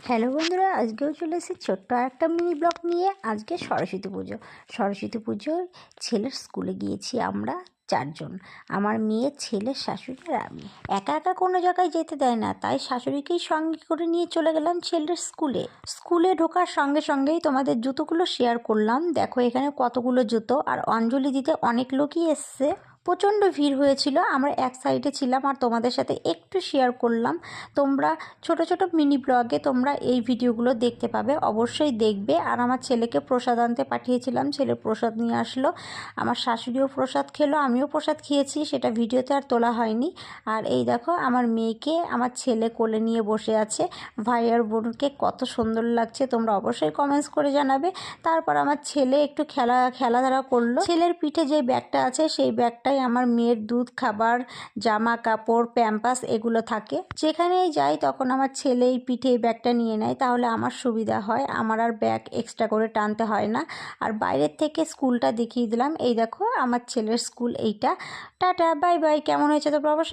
Hello বন্ধুরা, আজকেও চলে এসেছি ছোট্ট একটা মিনি ব্লগ নিয়ে। আজকে সরস্বতী পুজোর ছেলের স্কুলে গিয়েছি আমরা চারজন, আমার মেয়ে, ছেলে, শাশুড়ি আর আমি। একা একা কোনো জায়গায় যেতে দেয় না, তাই শাশুড়িকেই সঙ্গে করে নিয়ে চলে গেলাম ছেলের স্কুলে ঢোকার সঙ্গে সঙ্গেই তোমাদের জুতোগুলো শেয়ার করলাম। দেখো এখানে কতগুলো জুতো, আর অঞ্জলি দিতে অনেক লোকই এসছে। প্রচণ্ড ভিড় হয়েছিল, আমরা এক সাইডে ছিলাম আর তোমাদের সাথে একটু শেয়ার করলাম। তোমরা ছোট ছোট মিনি ব্লগে তোমরা এই ভিডিওগুলো দেখতে পাবে, অবশ্যই দেখবে। আর আমার ছেলেকে প্রসাদ আনতে পাঠিয়েছিলাম, ছেলে প্রসাদ নিয়ে আসলো। আমার শাশুড়িও প্রসাদ খেলো, আমিও প্রসাদ খেয়েছি, সেটা ভিডিওতে আর তোলা হয়নি। আর এই দেখো আমার মেয়েকে আমার ছেলে কোলে নিয়ে বসে আছে। ভাই আর বোনকে কত সুন্দর লাগছে, তোমরা অবশ্যই কমেন্টস করে জানাবে। তারপর আমার ছেলে একটু খেলাধুলা করলো। ছেলের পিঠে যে ব্যাগটা আছে সেই ব্যাগটাই আমার মেয়ের দুধ, খাবার, জামা কাপড়, প্যাম্পাস এগুলো থাকে। যেখানেই যাই তখন আমার ছেলে এই পিঠে এই ব্যাগটা নিয়ে নেয়, তাহলে আমার সুবিধা হয়, আমার আর ব্যাগ এক্সট্রা করে টানতে হয় না। আর বাইরের থেকে স্কুলটা দেখিয়ে দিলাম। এই দেখো আমার ছেলের স্কুল এইটা। Tata, bye bye. কেমন হয়েছে তোমরা অবশ্যই